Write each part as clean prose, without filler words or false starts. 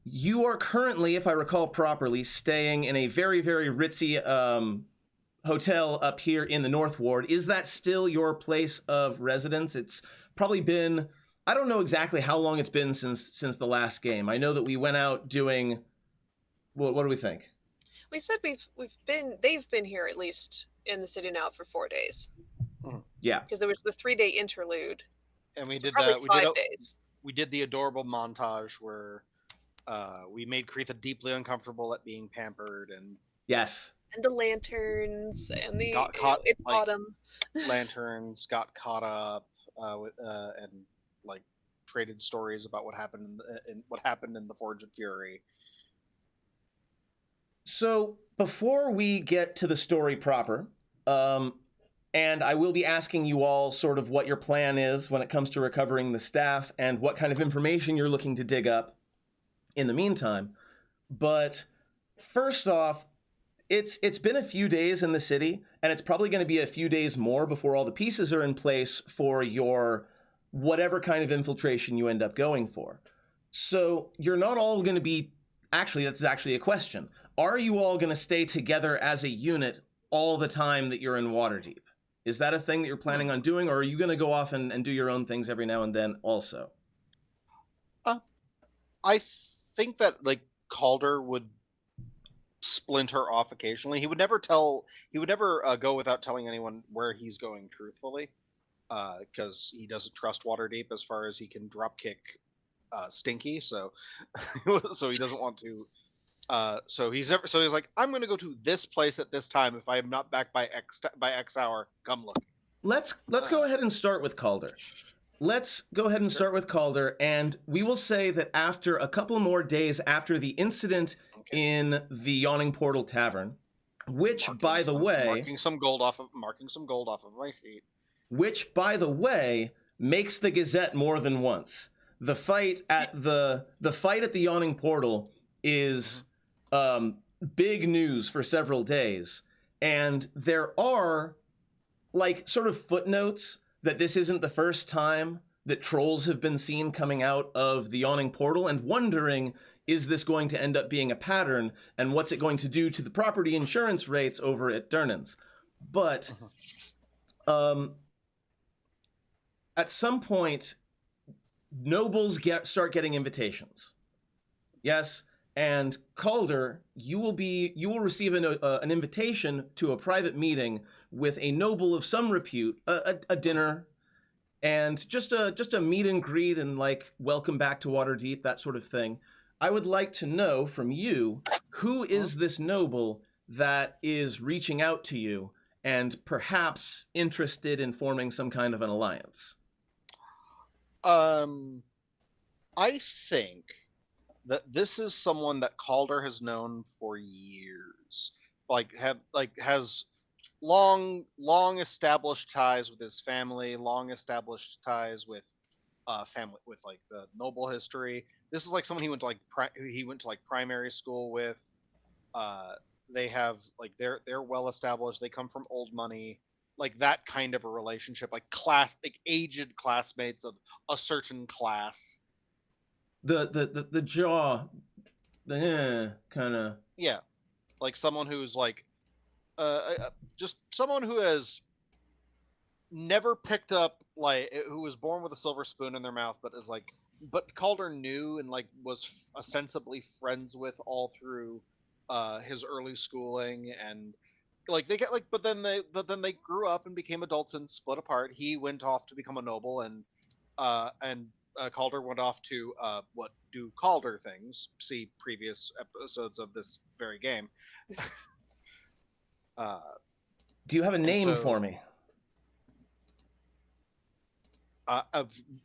You are currently, if I recall properly, staying in a very, very ritzy hotel up here in the North Ward. Is that still your place of residence? It's probably been, I don't know exactly how long it's been since the last game. I know that we went out doing, what do we think? We said they've been here at least in the city now for 4 days. Yeah. Because there was the 3-day interlude. And we So did probably that. 5 days. We did the adorable montage where we made Kreitha deeply uncomfortable at being pampered, and Yes. And the lanterns and the got caught. it's like, autumn. Lanterns got caught up and like traded stories about what happened in the Forge of Fury. So before we get to the story proper, and I will be asking you all sort of what your plan is when it comes to recovering the staff and what kind of information you're looking to dig up in the meantime. But first off, it's been a few days in the city, and it's probably going to be a few days more before all the pieces are in place for your whatever kind of infiltration you end up going for. So you're not all going to be... Actually, that's actually a question. Are you all going to stay together as a unit all the time that you're in Waterdeep? Is that a thing that you're planning on doing, or are you going to go off and do your own things every now and then also? I think that like Calder would splinter off occasionally. He would never go without telling anyone where he's going truthfully, because he doesn't trust Waterdeep as far as he can dropkick Stinky. So so he doesn't want to. So he's like, I'm going to go to this place at this time. If I am not back by X hour, come look. Let's go ahead and start with Calder. Let's go ahead and start with Calder, and we will say that after a couple more days after the incident in the Yawning Portal Tavern, which, by the way... Marking some gold off of my sheet. Which, by the way, makes the Gazette more than once. The fight at the Yawning Portal is big news for several days, and there are like sort of footnotes that this isn't the first time that trolls have been seen coming out of the Yawning Portal, and wondering, is this going to end up being a pattern, and what's it going to do to the property insurance rates over at Durnan's? But at some point, nobles start getting invitations. Yes, and Calder, you will receive an invitation to a private meeting with a noble of some repute, a dinner, and just a meet and greet and like welcome back to Waterdeep, that sort of thing. I would like to know from you, who is this noble that is reaching out to you and perhaps interested in forming some kind of an alliance? I think that this is someone that Calder has known for years. Has long established ties with his family, long established ties with family with like the noble history. This is like someone he went to primary school with. They have like they're well established. They come from old money, like that kind of a relationship, like aged classmates of a certain class. The jaw, kind of, yeah, like someone who's like just someone who has never picked up, like, who was born with a silver spoon in their mouth, but Calder knew and like was ostensibly friends with all through his early schooling, and like they get like but then they grew up and became adults and split apart. He went off to become a noble, and Calder went off to what do Calder things. See previous episodes of this very game. Do you have a name for me?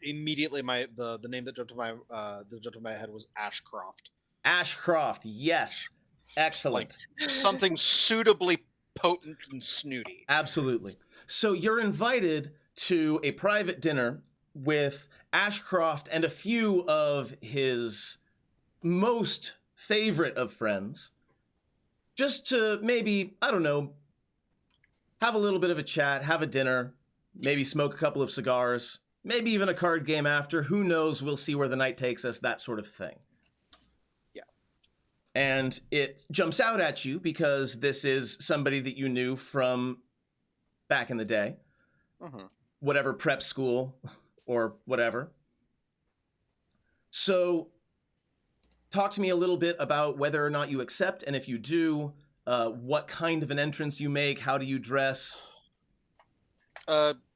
Immediately, the name that jumped to my head was Ashcroft. Ashcroft, yes, excellent. Like something suitably potent and snooty. Absolutely. So you're invited to a private dinner with Ashcroft and a few of his most favorite of friends, just to maybe, I don't know, have a little bit of a chat, have a dinner, maybe smoke a couple of cigars, maybe even a card game after. Who knows? We'll see where the night takes us, that sort of thing. Yeah. And it jumps out at you because this is somebody that you knew from back in the day. Mm-hmm. Whatever prep school or whatever. So talk to me a little bit about whether or not you accept, and if you do, what kind of an entrance you make, how do you dress?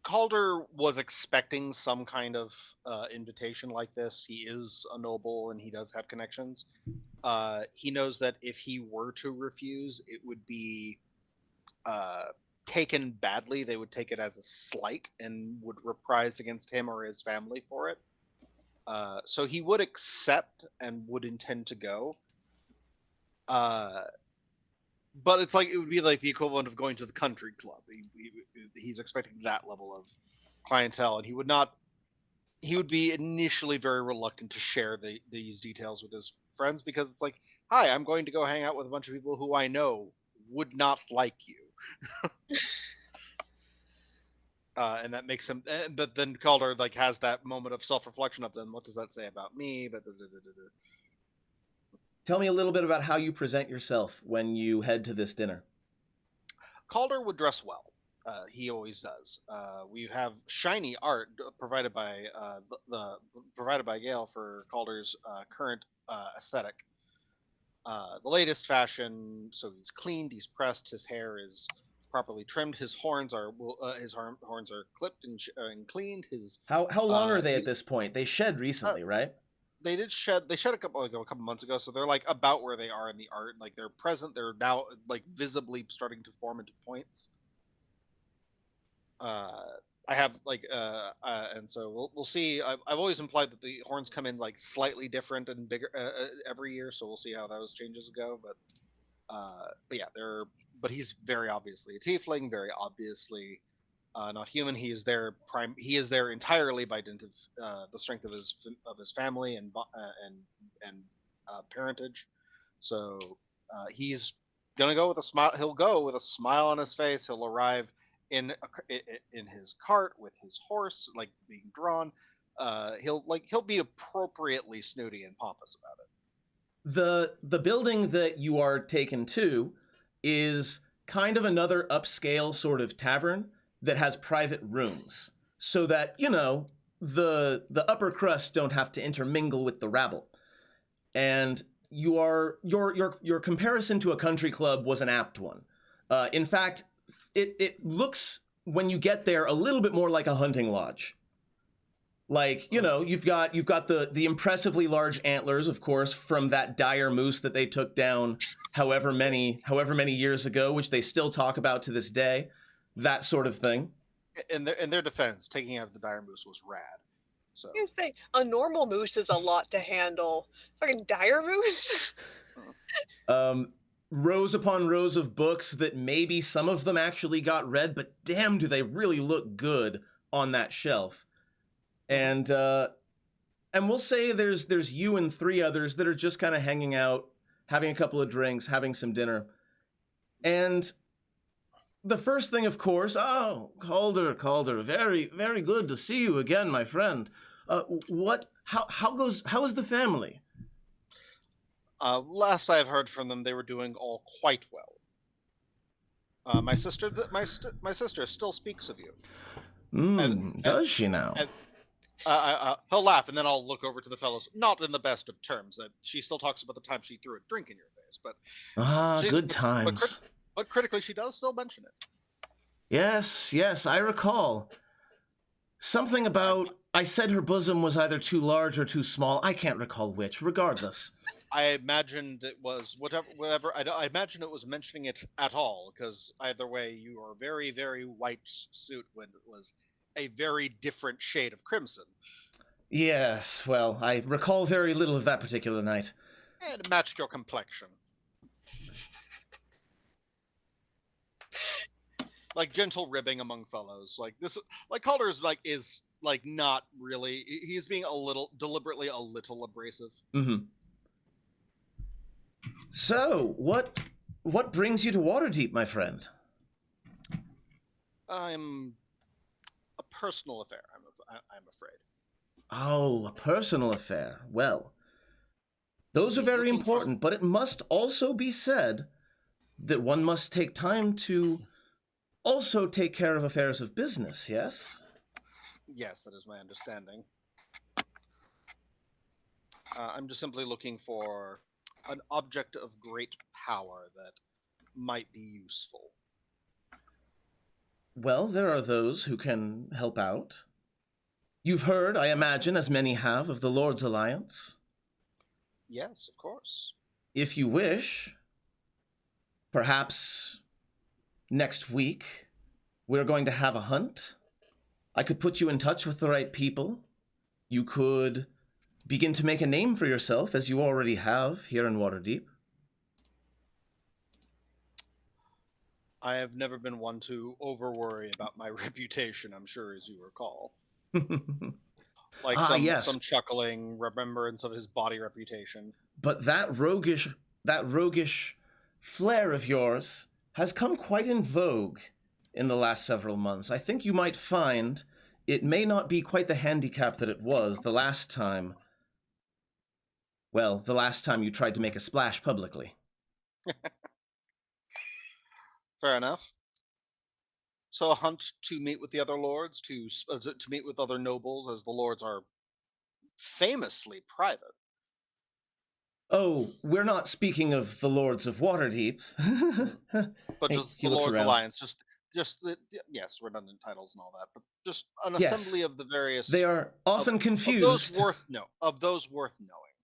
Calder was expecting some kind of invitation like this. He is a noble and he does have connections. He knows that if he were to refuse, it would be taken badly. They would take it as a slight and would reprise against him or his family for it. So he would accept and would intend to go. But it's like it would be like the equivalent of going to the country club. He's expecting that level of clientele, and he would not. He would be initially very reluctant to share these details with his friends because it's like, hi, I'm going to go hang out with a bunch of people who I know would not like you. And that makes him. But then Calder like has that moment of self-reflection of them. What does that say about me? Tell me a little bit about how you present yourself when you head to this dinner. Calder would dress well. He always does. We have shiny art provided by provided by Gale for Calder's current aesthetic. The latest fashion. So he's cleaned, he's pressed, his hair is properly trimmed, his horns are clipped and cleaned. How long are they at this point? They shed recently, right? They shed a couple months ago, so they're like about where they are in the art. Like they're present. They're now like visibly starting to form into points. I have like and so we'll see. I've always implied that the horns come in like slightly different and bigger every year, so we'll see how those changes go. But yeah, but he's very obviously a tiefling, very obviously not human. He is there entirely by dint of the strength of his family and parentage. So he's gonna go with a smile. He'll go with a smile on his face. He'll arrive in his cart with his horse, like being drawn. He'll be appropriately snooty and pompous about it. The building that you are taken to is kind of another upscale sort of tavern that has private rooms, so that, you know, the upper crust don't have to intermingle with the rabble. And your comparison to a country club was an apt one. In fact, it looks, when you get there, a little bit more like a hunting lodge. Like, you know, you've got the impressively large antlers, of course, from that dire moose that they took down however many years ago, which they still talk about to this day. That sort of thing. In their defense, taking out the dire moose was rad. So You say a normal moose is a lot to handle. Fucking dire moose. Rows upon rows of books that maybe some of them actually got read, but damn, do they really look good on that shelf. And we'll say there's you and three others that are just kind of hanging out, having a couple of drinks, having some dinner. And the first thing, of course, Calder, very, very good to see you again, my friend. How is the family? Last I've heard from them, they were doing all quite well. My sister still speaks of you. Does she now? He'll laugh, and then I'll look over to the fellows. Not in the best of terms. She still talks about the time she threw a drink in your face, but good times. But critically, she does still mention it. Yes, I recall. Something about, I said her bosom was either too large or too small. I can't recall which. Regardless. I imagined it was whatever. I imagine it was mentioning it at all, because either way, you are very, very white suit when it was a very different shade of crimson. Yes, well, I recall very little of that particular night. And it matched your complexion. Like gentle ribbing among fellows. Like this, like Calder's is not really. He's being deliberately a little abrasive. Mm-hmm. So, what brings you to Waterdeep, my friend? I'm a personal affair. I'm afraid. Oh, a personal affair. Well, Those are He's very looking for- important, but it must also be said that one must take time to also take care of affairs of business, yes? Yes, that is my understanding. I'm just simply looking for an object of great power that might be useful. Well, there are those who can help out. You've heard, I imagine, as many have, of the Lord's Alliance. Yes, of course. If you wish, perhaps next week we're going to have a hunt. I could put you in touch with the right people. You could begin to make a name for yourself, as you already have here in Waterdeep. I have never been one to over-worry about my reputation, I'm sure, as you recall. Like yes. some chuckling remembrance of his body reputation. But that roguish flair of yours has come quite in vogue in the last several months. I think you might find it may not be quite the handicap that it was the last time. Well, the last time you tried to make a splash publicly. Fair enough. So a hunt to meet with the other lords, to meet with other nobles, as the lords are famously private. Oh, we're not speaking of the Lords of Waterdeep. But Hey, just he the looks Lords around. Alliance, yes, redundant titles and all that, but just an Yes. assembly of the various. They are often confused. Of those worth knowing.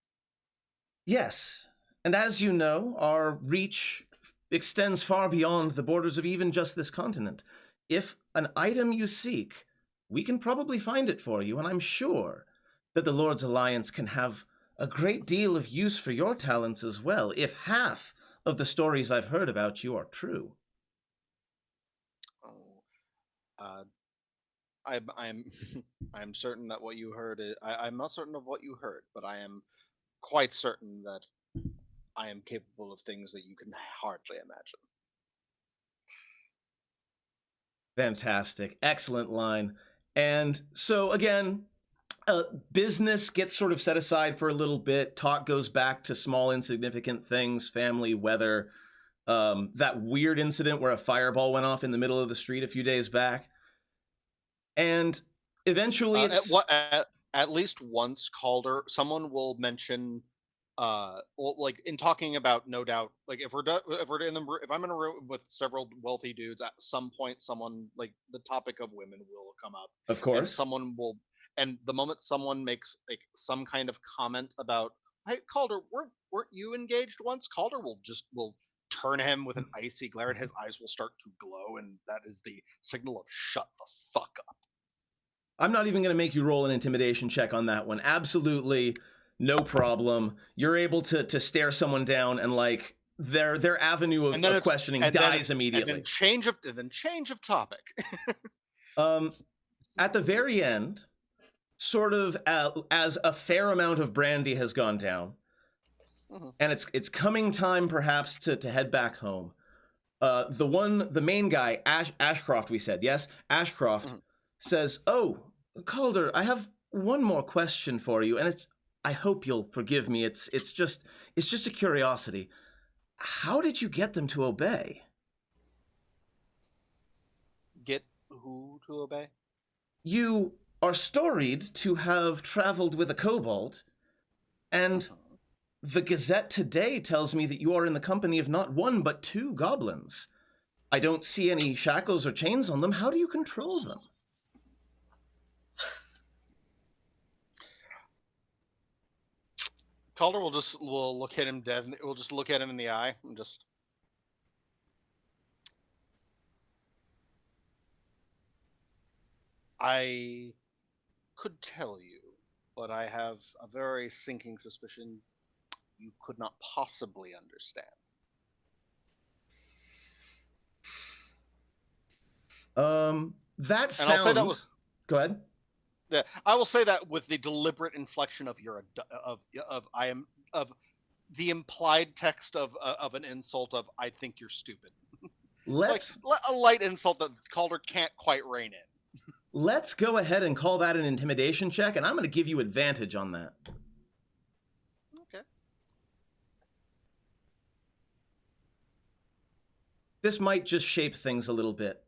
Yes, and as you know, our reach extends far beyond the borders of even just this continent. If an item you seek, we can probably find it for you, and I'm sure that the Lord's Alliance can have a great deal of use for your talents as well, if half of the stories I've heard about you are true. I'm I'm certain that what you heard is, I'm not certain of what you heard, but I am quite certain that I am capable of things that you can hardly imagine. Fantastic. Excellent line. And so, again, business gets sort of set aside for a little bit. Talk goes back to small, insignificant things, family, weather. That weird incident where a fireball went off in the middle of the street a few days back. And eventually at least once, Calder, someone will mention, like in talking about, no doubt, like if I'm in a room with several wealthy dudes, at some point someone, like the topic of women will come up. Of course. And someone will, and the moment someone makes like some kind of comment about, hey, Calder, weren't you engaged once? Calder will turn him with an icy glare, and his eyes will start to glow, and that is the signal of shut the fuck up. I'm not even going to make you roll an intimidation check on that one. Absolutely no problem. You're able to stare someone down, and like their avenue of questioning dies immediately. And then change of topic. At the very end, sort of as a fair amount of brandy has gone down, and it's coming time perhaps to head back home. The main guy, Ashcroft, we said, yes? Ashcroft says, "Oh, Calder, I have one more question for you, and I hope you'll forgive me. It's just a curiosity. How did you get them to obey?" Get who to obey? You are storied to have traveled with a kobold, and the Gazette today tells me that you are in the company of not one but two goblins. I don't see any shackles or chains on them. How do you control them? Calder will look at him dead. We'll just look at him in the eye and just. I could tell you, but I have a very sinking suspicion you could not possibly understand. That sounds. Go ahead. Yeah, I will say that with the deliberate inflection of the implied text of an insult of "I think you're stupid." Let's a light insult that Calder can't quite rein in. Let's go ahead and call that an intimidation check, and I'm going to give you advantage on that. Okay. This might just shape things a little bit.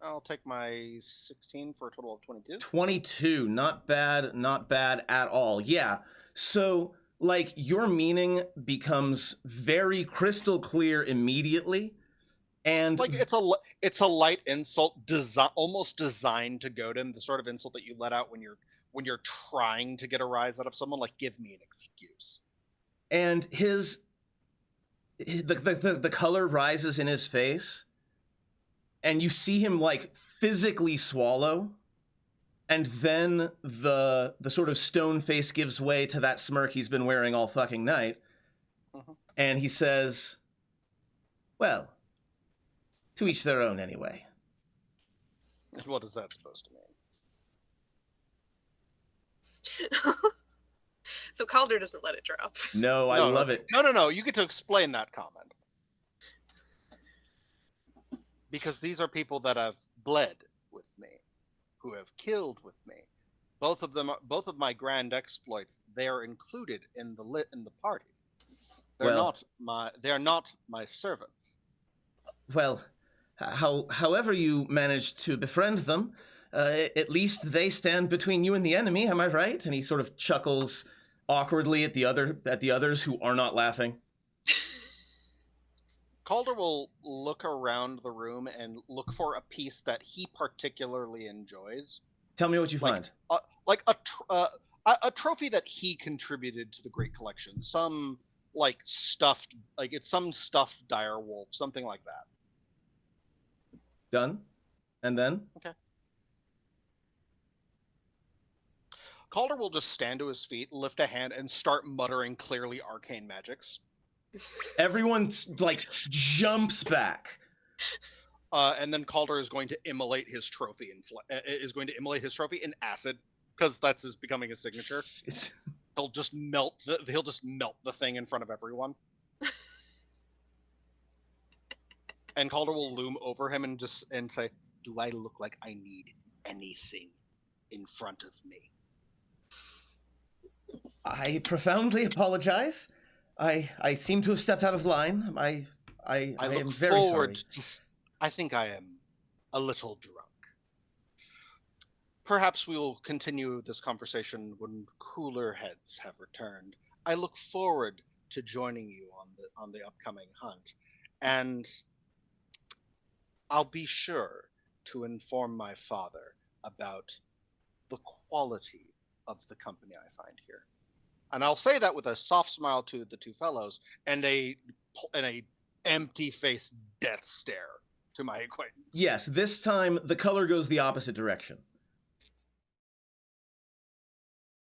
I'll take my 16 for a total of 22. 22, not bad at all. Yeah. So, like, your meaning becomes very crystal clear immediately, and Like it's a light insult, almost designed to goad him. The sort of insult that you let out when you're trying to get a rise out of someone. Like, give me an excuse. and the color rises in his face, and you see him like physically swallow, and then the sort of stone face gives way to that smirk he's been wearing all fucking night. And he says, well, to each their own anyway. And what is that supposed to mean? So Calder doesn't let it drop. No, I love it. No. You get to explain that comment. Because these are people that have bled with me, who have killed with me. Both of my grand exploits, they are included in the party. They're not my servants. Well, however you managed to befriend them, at least they stand between you and the enemy, am I right? And he sort of chuckles awkwardly at the others who are not laughing. Calder will look around the room and look for a piece that he particularly enjoys. Tell me what you find. A trophy that he contributed to the Great Collection. Some stuffed dire wolf, something like that. Done. And then? Okay. Calder will just stand to his feet, lift a hand, and start muttering clearly arcane magics. Everyone jumps back. And then Calder is going to immolate his trophy in acid, because that's becoming his signature. He'll just melt the thing in front of everyone. And Calder will loom over him and say, "Do I look like I need anything in front of me?" I profoundly apologize. I seem to have stepped out of line. I am very sorry. I think I am a little drunk. Perhaps we will continue this conversation when cooler heads have returned. I look forward to joining you on the upcoming hunt, and I'll be sure to inform my father about the quality of the company I find here. And I'll say that with a soft smile to the two fellows and a empty-faced death stare to my acquaintance. Yes, this time the color goes the opposite direction.